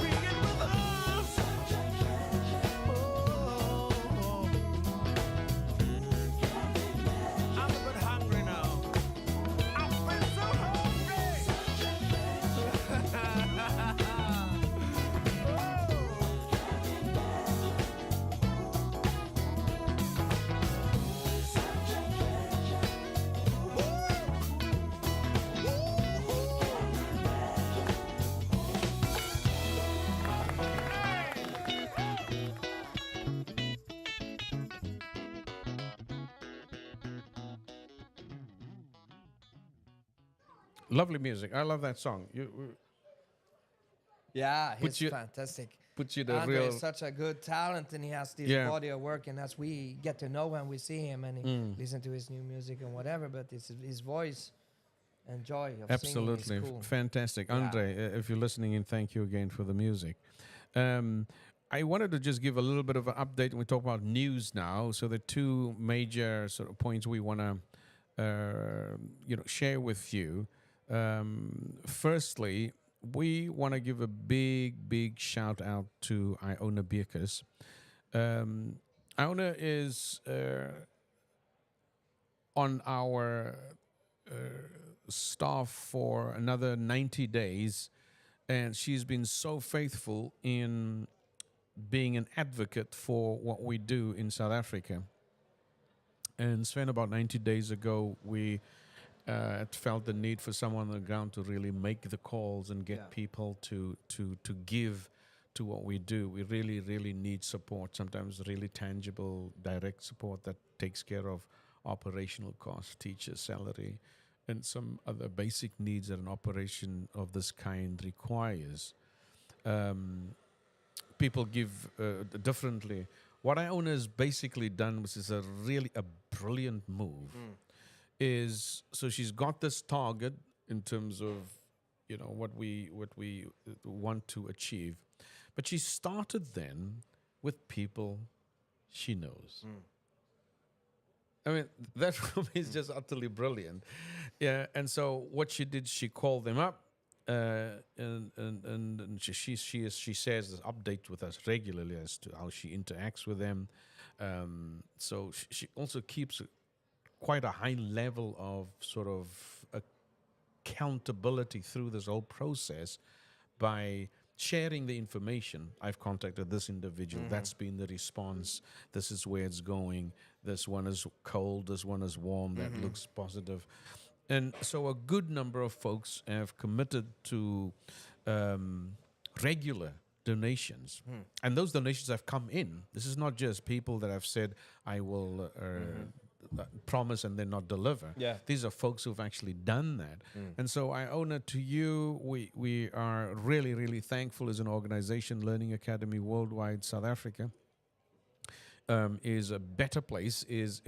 being without. Such a pleasure. Oh, I'm a bit hungry now. I've been so hungry. Such a Lovely music. I love that song. Yeah, Puts he's you- fantastic. Puts you the Andre real... is such a good talent, and he has this Yeah. body of work. And as we get to know him, we see him and listen to his new music and whatever. But it's his voice and joy of Absolutely. singing is cool. Fantastic. Yeah. Andre, if you're listening in, thank you again for the music. I wanted to just give a little bit of an update. We talk about news now. So the two major sort of points we want to share with you. Firstly, we want to give a big shout out to Iona Bierkes. Iona is on our staff for another 90 days and she's been so faithful in being an advocate for what we do in South Africa. And Sven, about 90 days ago, we had felt the need for someone on the ground to really make the calls and get people to give to what we do. We really, really need support, sometimes really tangible, direct support that takes care of operational costs, teacher salary, and some other basic needs that an operation of this kind requires. People give differently. What Iona has basically done, which is a brilliant move, is so she's got this target in terms of what we want to achieve, but she started then with people she knows. I mean, that for me is just utterly brilliant. Yeah, and so what she did, she called them up, and she shares this update with us regularly as to how she interacts with them. So she also keeps quite a high level of sort of accountability through this whole process by sharing the information. I've contacted this individual. That's been the response. This is where it's going. This one is cold. This one is warm. That looks positive. And so a good number of folks have committed to regular donations. And those donations have come in. This is not just people that have said, I will promise and then not deliver. Yeah. These are folks who've actually done that. And so I own it to you. We are really, really thankful as an organization. Learning Academy Worldwide South Africa is a better place, is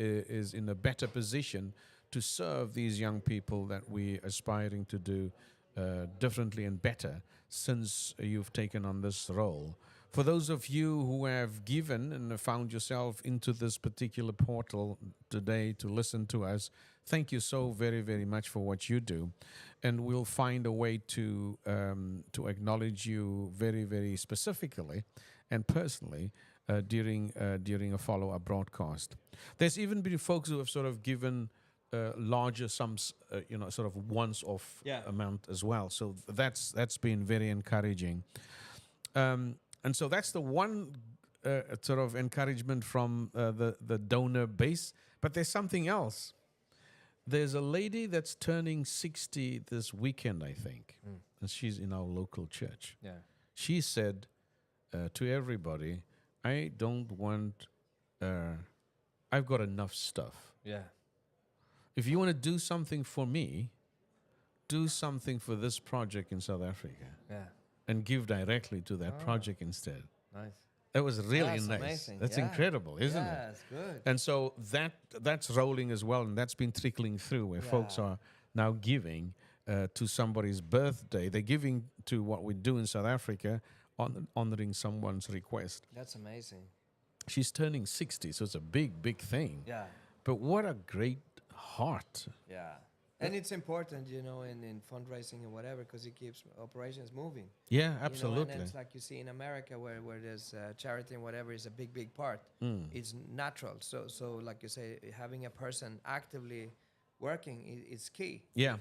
in a better position to serve these young people that we're aspiring to do differently and better since you've taken on this role. For those of you who have given and have found yourself into this particular portal today to listen to us, thank you so very, very much for what you do. And we'll find a way to acknowledge you very, very specifically and personally during a follow-up broadcast. There's even been folks who have sort of given larger sums, sort of once-off amount as well. So that's been very encouraging. And so that's the one sort of encouragement from the donor base. But there's something else. There's a lady that's turning 60 this weekend, I think, and she's in our local church. Yeah. She said to everybody, I don't want, I've got enough stuff. Yeah. If you want to do something for me, do something for this project in South Africa. Yeah. And give directly to that project instead. Nice. That was really That's nice. amazing. That's Yeah. incredible, isn't it? Yeah, it's good. And so that's rolling as well, and that's been trickling through where folks are now giving to somebody's birthday. They're giving to what we do in South Africa, honoring someone's request. That's amazing. She's turning 60, so it's a big, big thing. Yeah. But what a great heart. Yeah. And it's important, in fundraising and whatever, because it keeps operations moving. Yeah, absolutely. And it's like you see in America where there's charity and whatever is a big, big part. It's natural. So like you say, having a person actively working is key. Yeah.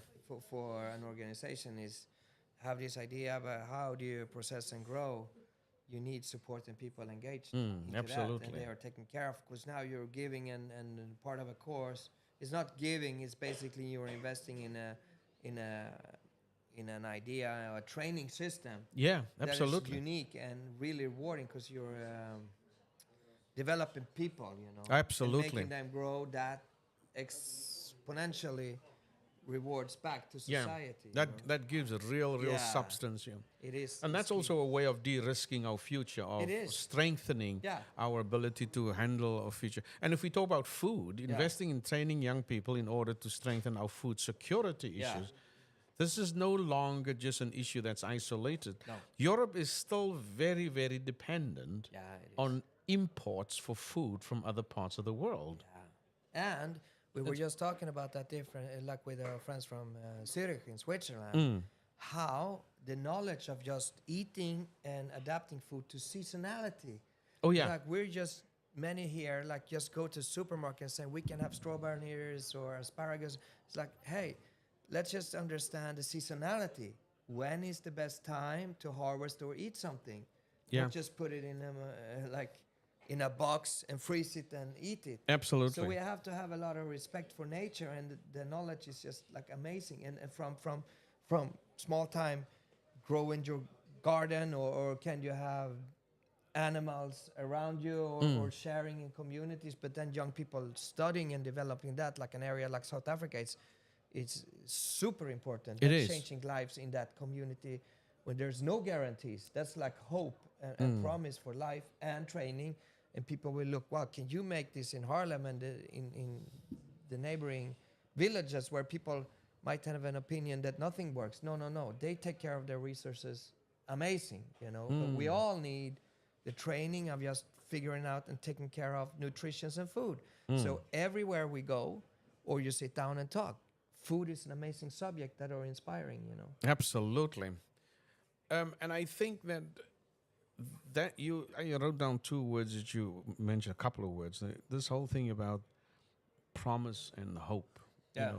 For an organization is have this idea about how do you process and grow. You need support and people engaged into absolutely. that, and they are taken care of. Because now you're giving and part of a course. It's not giving. It's basically you're investing in an idea, a training system. Yeah, absolutely. That is unique and really rewarding because you're developing people. Absolutely. And making them grow. That exponentially rewards back to society. That gives a real substance. Yeah. It is. And that's also a way of de-risking our future, of strengthening our ability to handle our future. And if we talk about food, investing in training young people in order to strengthen our food security issues, this is no longer just an issue that's isolated. No. Europe is still very, very dependent on imports for food from other parts of the world. Yeah. And we were just talking about that like with our friends from Zurich in Switzerland, how the knowledge of just eating and adapting food to seasonality. Oh, yeah. Like we're just, many here, like just go to supermarket and say, we can have strawberries or asparagus. It's like, hey, let's just understand the seasonality. when is the best time to harvest or eat something. Yeah. Not just put it in like in a box and freeze it and eat it. Absolutely. So we have to have a lot of respect for nature, and the knowledge is just like amazing. And from small time, grow in your garden, or can you have animals around you, or sharing in communities? But then young people studying and developing that, like an area like South Africa, it's super important. It That's is. changing lives in that community when there's no guarantees. That's like hope and promise for life and training. And people will look, wow, can you make this in Harlem and in the neighboring villages where people might have an opinion that nothing works? No. They take care of their resources. Amazing, you know. But we all need the training of just figuring out and taking care of nutrition and food. So everywhere we go, or you sit down and talk, food is an amazing subject that are inspiring, you know. Absolutely. And I think that I wrote down two words that you mentioned, a couple of words. This whole thing about promise and hope. Yeah.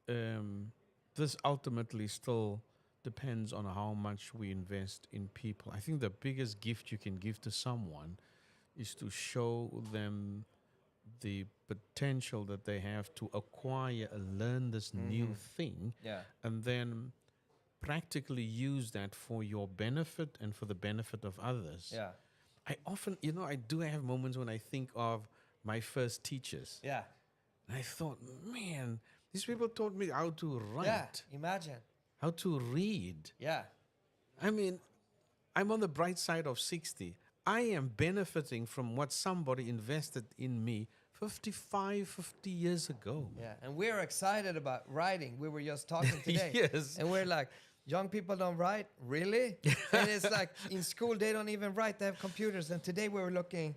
You know, this ultimately still depends on how much we invest in people. I think the biggest gift you can give to someone is to show them the potential that they have to acquire and learn this new thing, Yeah. and then practically use that for your benefit and for the benefit of others. Yeah. I often, I do have moments when I think of my first teachers. Yeah. And I thought, man, these people taught me how to write, Yeah. Imagine. how to read. Yeah. I mean, I'm on the bright side of 60. I am benefiting from what somebody invested in me 50 years ago. Yeah. And we're excited about writing. We were just talking today. Yes. And we're like, young people don't write? Really? And it's like in school, they don't even write. They have computers. And today we were looking,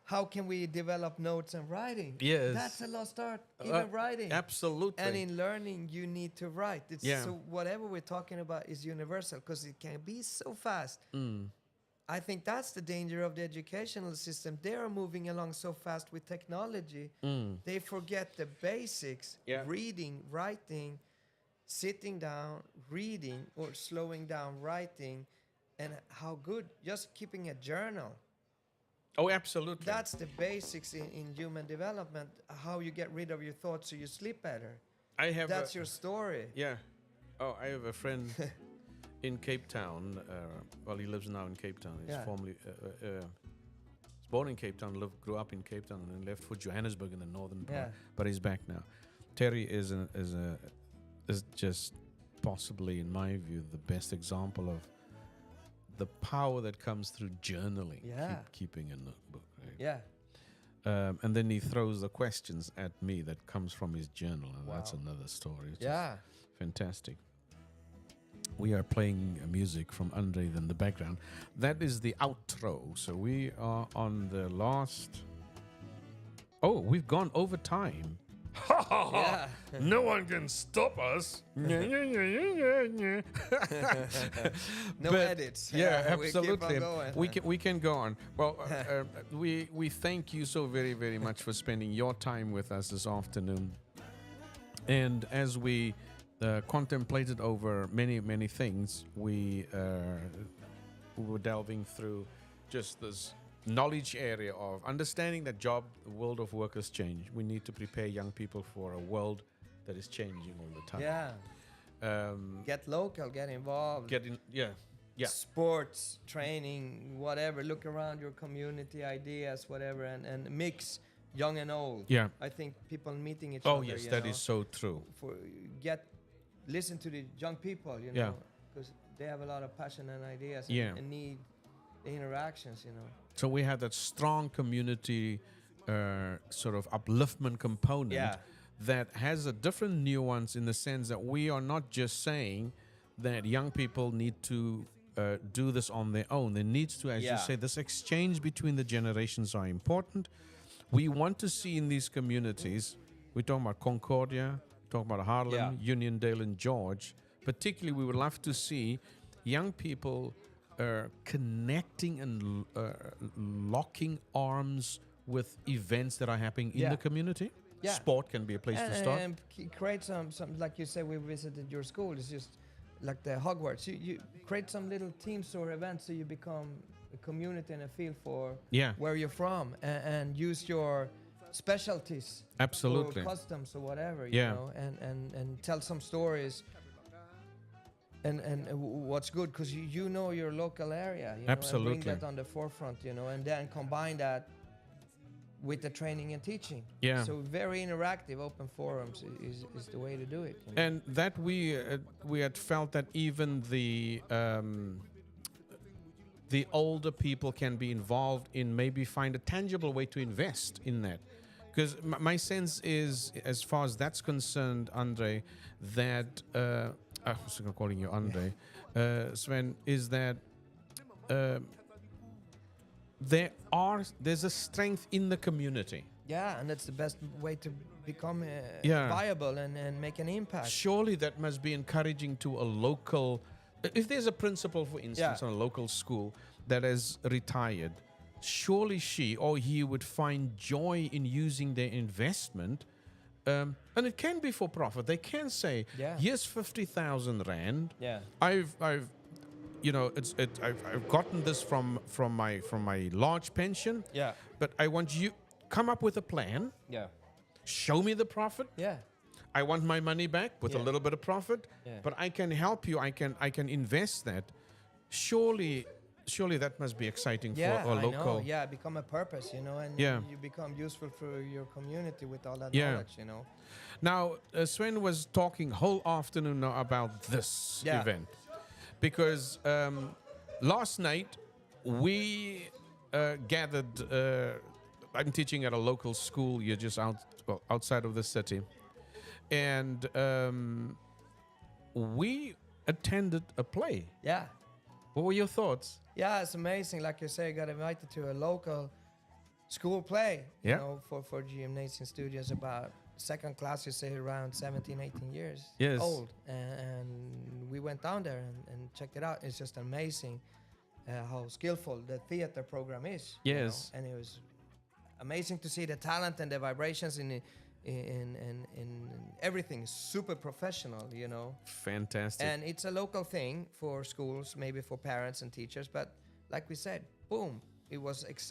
how can we develop notes and writing? Yes. That's a lost art, even writing. Absolutely. And in learning, you need to write. It's Yeah. So whatever we're talking about is universal because it can be so fast. I think that's the danger of the educational system. They are moving along so fast with technology. They forget the basics, Yeah. reading, writing, sitting down, reading, or slowing down, writing, and how good, just keeping a journal. Oh, absolutely. That's the basics in human development, how you get rid of your thoughts so you sleep better. I have That's your story. Yeah. Oh, I have a friend in Cape Town. Well, he lives now in Cape Town. He's Yeah. formerly was born in Cape Town, grew up in Cape Town, and then left for Johannesburg in the northern part. Yeah. But he's back now. Terry is just possibly, in my view, the best example of the power that comes through journaling. Yeah. Keeping a notebook. Right? Yeah. And then he throws the questions at me that comes from his journal, and that's Wow. another story. It's just Yeah. fantastic. We are playing music from Andre in the background. That is the outro. So we are on the last. Oh, we've gone over time. Yeah. No one can stop us. No But- edits. Yeah, We keep absolutely. on going. We can go on. Well, we thank you so very, very much for spending your time with us this afternoon. And as we contemplated over many things, we were delving through just this knowledge area of understanding that the world of work has changed. We need to prepare young people for a world that is changing all the time. Yeah. Get local, get involved. Yeah. Sports, training, whatever. Look around your community, ideas, whatever, and mix young and old. Yeah. I think people meeting each Oh, other. yes, you that know, is so true. Listen to the young people, you Yeah. know, because they have a lot of passion and ideas Yeah. and need the interactions, you know. So we have that strong community sort of upliftment component Yeah. that has a different nuance in the sense that we are not just saying that young people need to do this on their own. There needs to, as you Yeah. say, this exchange between the generations are important. We want to see in these communities, we're talking about Concordia, talking about Harlem, Uniondale, and George. Particularly, we would love to see young people connecting and locking arms with events that are happening in Yeah. the community. Yeah. Sport can be a place to start. And create some, like you say, we visited your school. It's just like the Hogwarts. You create some little teams or events so you become a community and a feel for Yeah. where you're from, and use your specialties, Absolutely. or customs or whatever, you Yeah. know, and tell some stories. And what's good, because you know your local area, you know, and Absolutely. bring that on the forefront, you know, and then combine that with the training and teaching. Yeah. So very interactive, open forums is the way to do it. You know? And that we had felt that even the older people can be involved in, maybe find a tangible way to invest in that. Because my sense is, as far as that's concerned, Andre, that I was calling you Andre, Sven, is that there's a strength in the community. Yeah, and that's the best way to become Yeah. viable and make an impact. Surely that must be encouraging to a local. If there's a principal, for instance, Yeah. on a local school that has retired, surely she or he would find joy in using their investment. And it can be for profit. They can say, Yeah. here's 50,000 rand. Yeah. I've gotten this from my large pension. Yeah. But I want you come up with a plan. Yeah. Show me the profit. Yeah. I want my money back with a Yeah. little bit of profit. Yeah. But I can help you. I can invest that. Surely that must be exciting Yeah, for a I local. know. Yeah, become a purpose, you know, and Yeah. you become useful for your community with all that Yeah. knowledge, you know. Now, Sven was talking whole afternoon now about this Yeah. event, because last night we gathered. I'm teaching at a local school. You're just outside of the city, and we attended a play. Yeah. What were your thoughts? Yeah, it's amazing. Like you say, I got invited to a local school play, you Yeah. know, for gymnasium studios, about second class, you say around 17, 18 years Yes. old. And we went down there and checked it out. It's just amazing how skillful the theater program is. you know. Yes. And it was amazing to see the talent and the vibrations in everything. Super professional, you know. Fantastic. And it's a local thing for schools, maybe for parents and teachers. But like we said, boom, it was exciting.